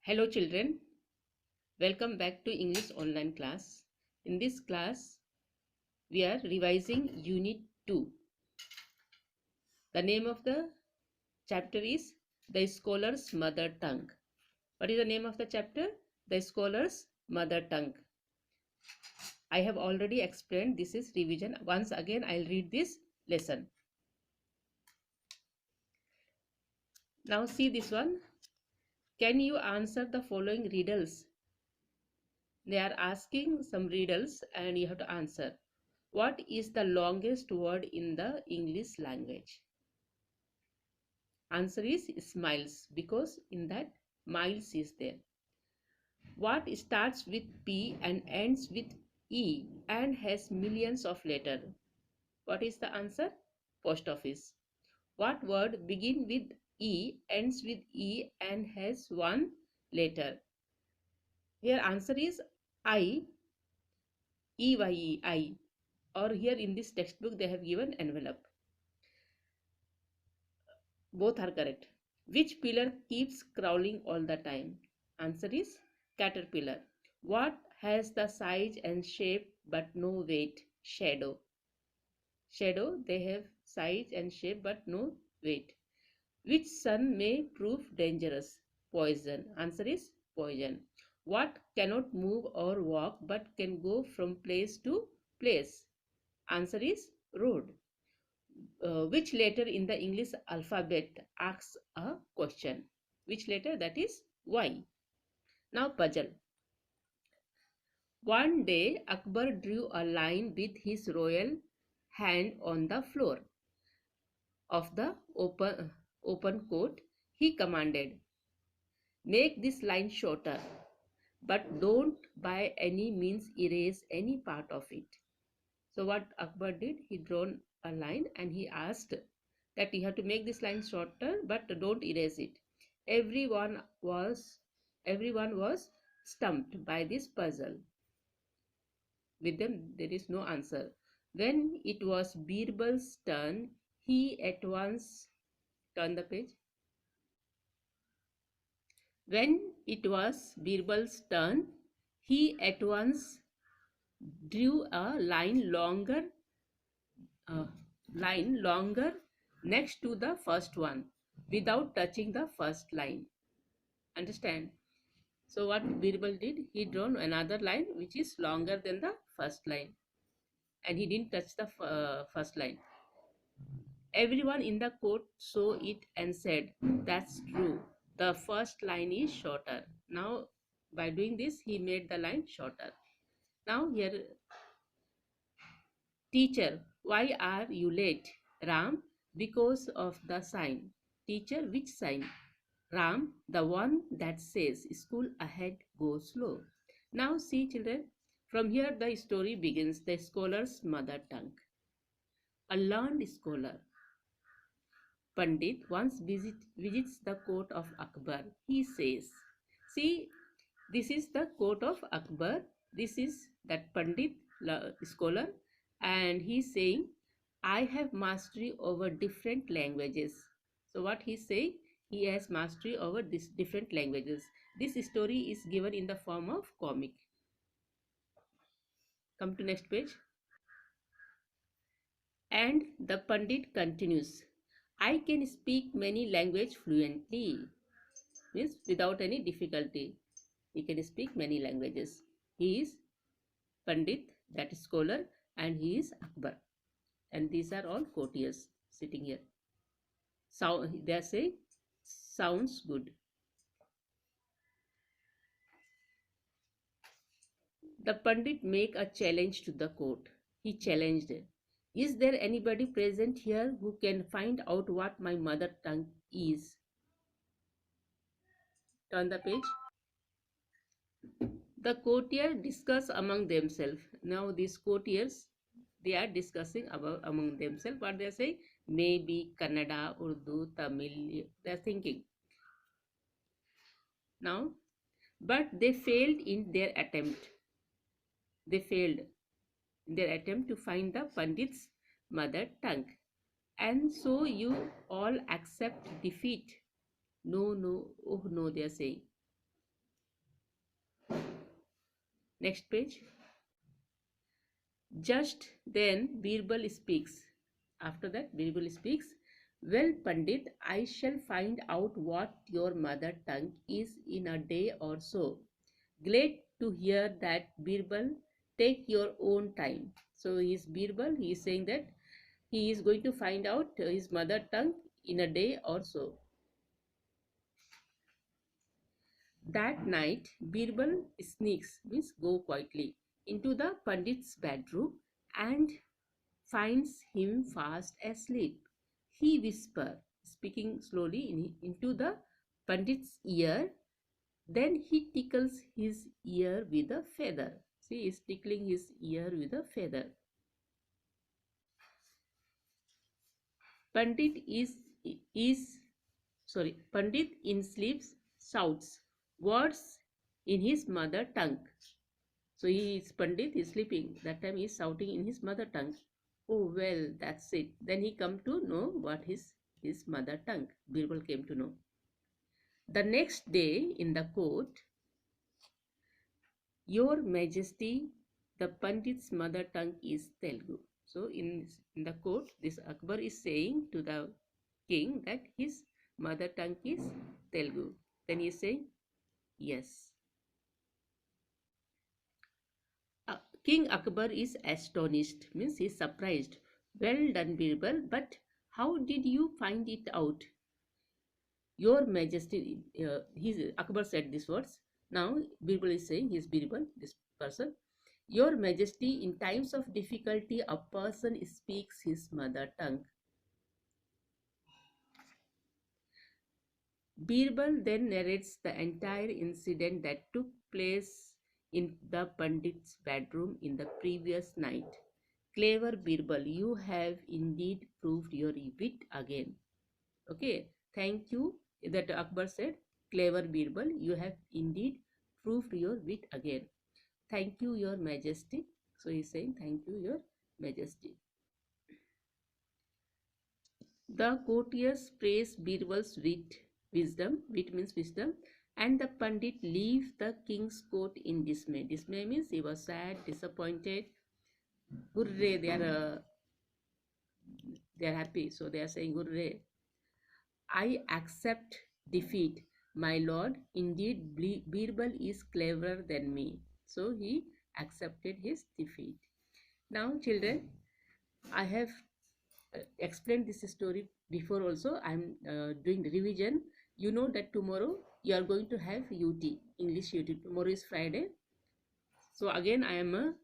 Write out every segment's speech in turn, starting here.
Hello children, welcome back to English online class. In this class, we are revising Unit 2. The name of the chapter is The Scholar's Mother Tongue. What is the name of the chapter? The Scholar's Mother Tongue. I have already explained this is revision. Once again, I'll read this lesson. Now see this one. Can you answer the following riddles? They are asking some riddles and you have to answer. What is the longest word in the English language? Answer is smiles, because in that miles is there. What starts with P and ends with E and has millions of letters? What is the answer? Post office. What word begin with E, ends with E and has one letter? Here answer is I, EYE, or here in this textbook they have given envelope. Both are correct. Which pillar keeps crawling all the time? Answer is caterpillar. What has the size and shape but no weight? Shadow. Shadow, they have size and shape but no weight. Which sun may prove dangerous? Poison. Answer is poison. What cannot move or walk but can go from place to place? Answer is road. Which letter in the English alphabet asks a question? Which letter? That is Y. Now puzzle. One day Akbar drew a line with his royal hand on the floor of the open court. He commanded, make this line shorter, but don't by any means erase any part of it. So what Akbar did, he drawn a line and he asked that you have to make this line shorter but don't erase it. Everyone was stumped by this puzzle. With them there is no answer. When it was Birbal's turn, he at once turn the page. When it was Birbal's turn, he at once drew a line longer next to the first one without touching the first line. Understand? So what Birbal did, he drawn another line which is longer than the first line and he didn't touch the first line. Everyone in the court saw it and said, that's true, the first line is shorter. Now by doing this he made the line shorter. Now here, teacher, why are you late? Ram, because of the sign. Teacher, which sign? Ram, the one that says school ahead, go slow. Now see children, from here the story begins, the scholar's mother tongue. A learned scholar, Pandit, once visits the court of Akbar. He says, see, this is the court of Akbar. This is that Pandit scholar and he's saying, I have mastery over different languages. So what he's saying, he has mastery over these different languages. This story is given in the form of comic. Come to next page. And the Pandit continues, I can speak many languages fluently. Means without any difficulty. He can speak many languages. He is Pandit, that is scholar, and he is Akbar. And these are all courtiers sitting here. So they are saying, sounds good. The Pandit make a challenge to the court. He challenged, is there anybody present here who can find out what my mother tongue is? Turn the page. The courtiers discuss among themselves. Now these courtiers, they are discussing among themselves. What they are saying? Maybe Kannada, Urdu, Tamil. They are thinking. Now, but they failed in their attempt. They failed in their attempt to find the Pandit's mother tongue. And so you all accept defeat. No, no, oh no, they are saying. Next page. Just then Birbal speaks. After that, Birbal speaks. Well, Pandit, I shall find out what your mother tongue is in a day or so. Glad to hear that, Birbal. Take your own time. So he is Birbal. He is saying that he is going to find out his mother tongue in a day or so. That night, Birbal sneaks, means go quietly, into the Pandit's bedroom and finds him fast asleep. He whispers, speaking slowly into the Pandit's ear. Then he tickles his ear with a feather. See, he is tickling his ear with a feather. Pandit is Pandit in sleeps shouts words in his mother tongue. So he is Pandit is sleeping. That time he is shouting in his mother tongue. Oh well, that's it. Then he come to know what his mother tongue. Birbal came to know. The next day in the court, Your Majesty, the Pandit's mother tongue is Telugu. So in the court, this Akbar is saying to the king that his mother tongue is Telugu. Then he is saying, yes. King Akbar is astonished, means he is surprised. Well done, Birbal, but how did you find it out? Your Majesty, Akbar said these words. Now Birbal is saying, he is Birbal, this person. Your Majesty, in times of difficulty, a person speaks his mother tongue. Birbal then narrates the entire incident that took place in the Pandit's bedroom in the previous night. Clever Birbal, you have indeed proved your wit again. Okay, thank you. That Akbar said, clever Birbal, you have indeed proved your wit again. Thank you, Your Majesty. So he is saying, thank you, Your Majesty. The courtiers praise Birbal's wisdom, wit means wisdom, and the Pandit leave the king's court in dismay. Dismay means he was sad, disappointed. Hooray, they are happy, so they are saying hooray. I accept defeat, my lord. Indeed, Birbal is cleverer than me. So he accepted his defeat. Now, children, I have explained this story before also. I am doing revision. You know that tomorrow you are going to have UT, English UT. Tomorrow is Friday. So again I am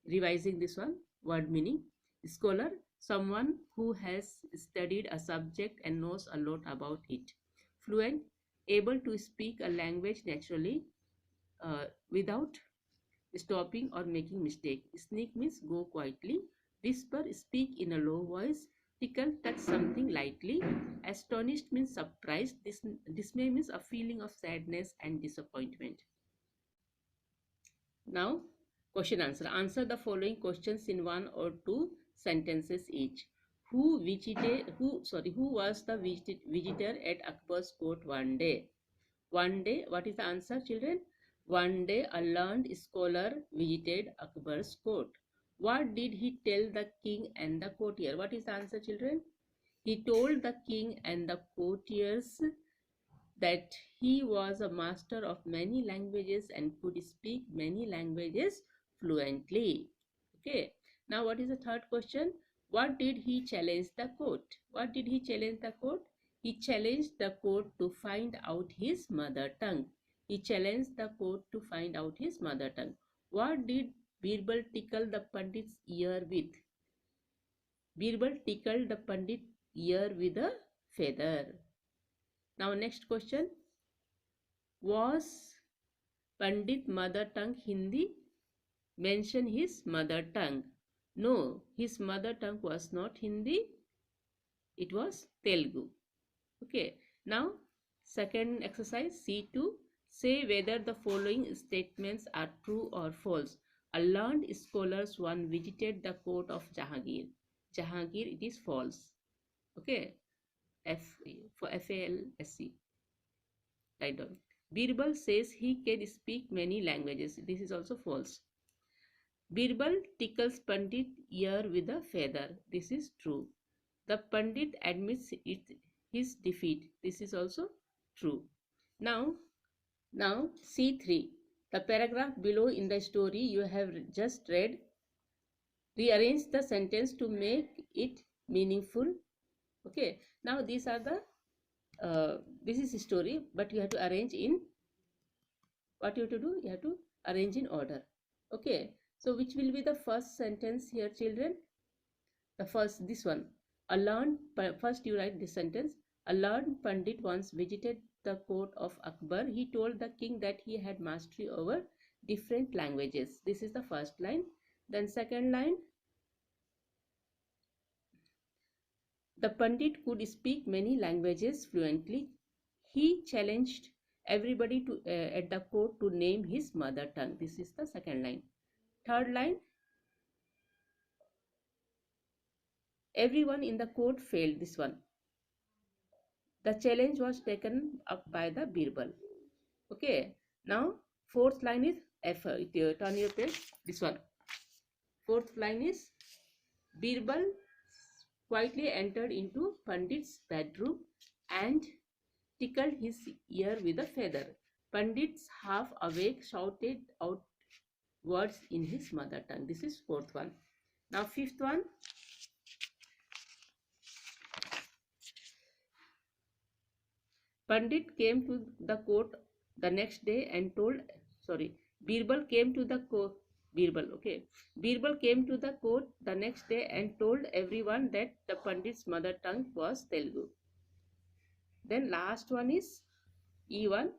revising this one. Word meaning. Scholar, someone who has studied a subject and knows a lot about it. Fluent, able to speak a language naturally without stopping or making mistake. Sneak means go quietly. Whisper, speak in a low voice. Tickle, touch something lightly. Astonished means surprised. Dismay means a feeling of sadness and disappointment. Now, question answer. Answer the following questions in one or two sentences each. Who was the visitor at Akbar's court one day? One day, what is the answer, children? One day, a learned scholar visited Akbar's court. What did he tell the king and the courtier? What is the answer, children? He told the king and the courtiers that he was a master of many languages and could speak many languages fluently. Okay. Now, what is the third question? What did he challenge the court? What did he challenge the court? He challenged the court to find out his mother tongue. He challenged the court to find out his mother tongue. What did Birbal tickle the Pandit's ear with? Birbal tickled the Pandit's ear with a feather. Now, next question. Was Pandit mother tongue Hindi? Mention his mother tongue. No, his mother tongue was not Hindi. It was Telugu. Okay. Now, second exercise, C2. Say whether the following statements are true or false. A learned scholar once visited the court of Jahangir. Jahangir, it is false. Okay. For FALSC. Write down. Birbal says he can speak many languages. This is also false. Birbal tickles Pandit ear with a feather. This is true. The Pandit admits his defeat. This is also true. Now, now C3. The paragraph below in the story you have just read. Rearrange the sentence to make it meaningful. Okay. Now these are the this is story, but you have to arrange in what you have to do. You have to arrange in order. Okay. So which will be the first sentence here, children? The first, this one. First you write this sentence. A learned Pandit once visited the court of Akbar. He told the king that he had mastery over different languages. This is the first line. Then second line. The Pandit could speak many languages fluently. He challenged everybody at the court to name his mother tongue. This is the second line. Third line. Everyone in the court failed. This one. The challenge was taken up by the Birbal. Okay. Now, fourth line is turn your page. This one. Fourth line is Birbal quietly entered into Pandit's bedroom and tickled his ear with a feather. Pandit's half awake shouted out words in his mother tongue. This is fourth one. Now, fifth one. Pandit came to the court the next day and told, Birbal came to the court, Birbal came to the court the next day and told everyone that the Pandit's mother tongue was Telugu. Then last one is E1.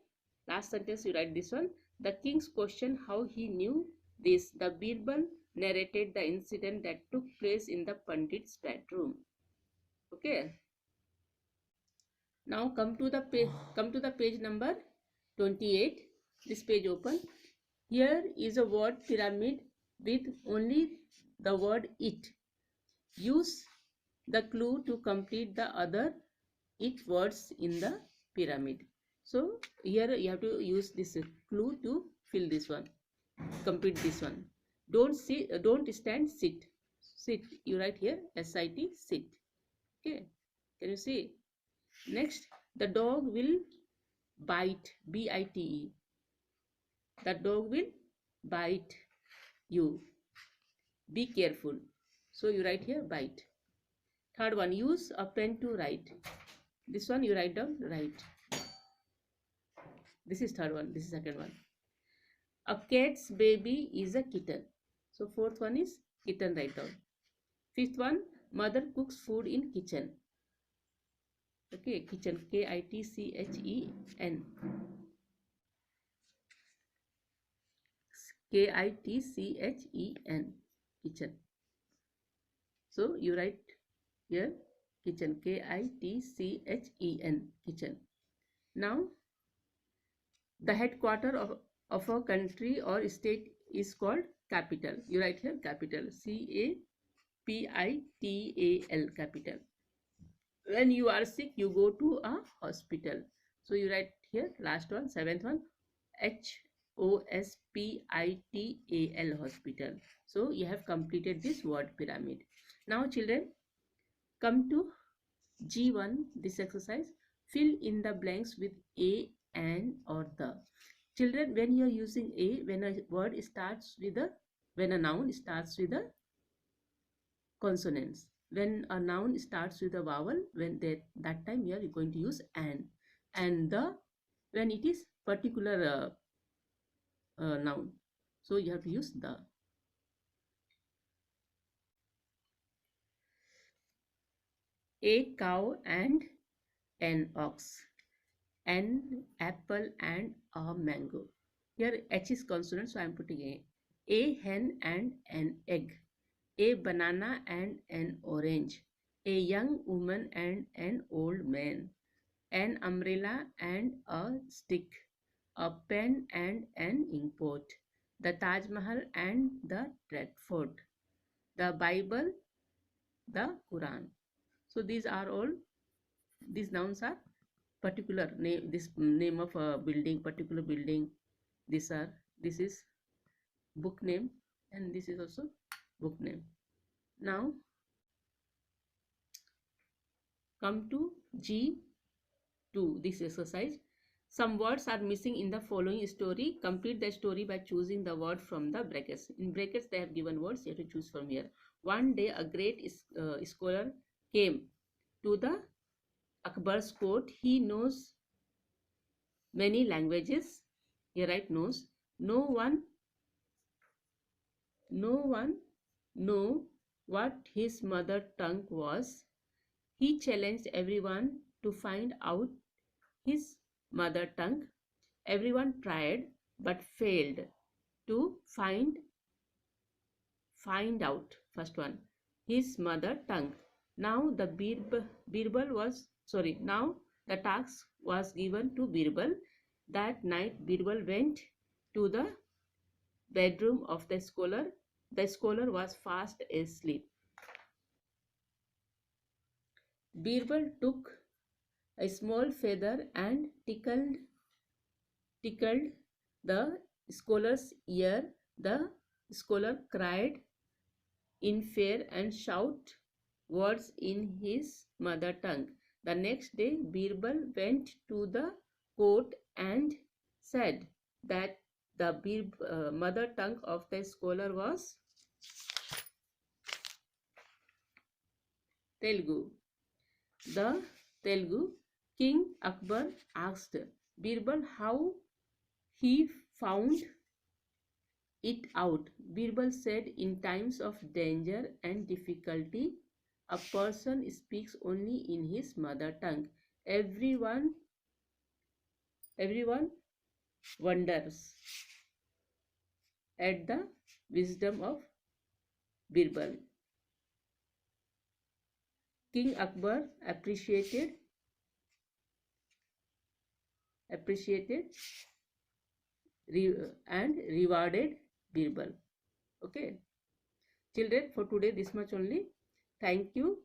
Last sentence you write this one. The king's question how he knew this. The Birbal narrated the incident that took place in the Pandit's bedroom. Okay. Now come to the page number 28. This page open. Here is a word pyramid with only the word it. Use the clue to complete the other it words in the pyramid. So here you have to use this clue to fill this one. Complete this one. Don't stand, sit. Sit. You write here SIT, sit. Okay. Can you see? Next, the dog will bite, BITE. The dog will bite you. Be careful. So you write here bite. Third one, use a pen to write. This one you write down, write. This is third one, this is second one. A cat's baby is a kitten. So fourth one is kitten, write down. Fifth one, mother cooks food in kitchen. Okay, kitchen, KITCHEN. KITCHEN, kitchen. So you write here kitchen, KITCHEN, kitchen. Now, the headquarter of a country or state is called capital. You write here capital, CAPITAL, capital. When you are sick, you go to a hospital. So you write here last one, seventh one, HOSPITAL, hospital. So you have completed this word pyramid. Now children, come to G1, this exercise. Fill in the blanks with a, an or the. Children, when you are using a, when a word starts with a, when a noun starts with a consonants. When a noun starts with a vowel, that time you are going to use an, and the when it is particular noun, so you have to use the. A cow and an ox, an apple and a mango. Here H is consonant, so I am putting a. A hen and an egg. A banana and an orange, a young woman and an old man, an umbrella and a stick, a pen and an inkpot, the Taj Mahal and the Stratford, the Bible, the Quran. So these nouns are particular name, this name of a building, particular building. This is book name, and this is also book name. Now come to G2, this exercise. Some words are missing in the following story. Complete the story by choosing the word from the brackets. In brackets they have given words, you have to choose from here. One day a great scholar came to the Akbar's court. He knows many languages. Here write knows. No one know what his mother tongue was. He challenged everyone to find out his mother tongue. Everyone tried but failed to find out, first one, his mother tongue. Now the task was given to Birbal. That night Birbal went to the bedroom of the scholar. The scholar was fast asleep. Birbal took a small feather and tickled the scholar's ear. The scholar cried in fear and shouted words in his mother tongue. The next day, Birbal went to the court and said that the mother tongue of the scholar was Telugu. The Telugu King Akbar asked Birbal how he found it out. Birbal said, in times of danger and difficulty, a person speaks only in his mother tongue. Everyone wonders at the wisdom of Birbal. King Akbar appreciated and rewarded Birbal. Okay, children, for today this much only. Thank you.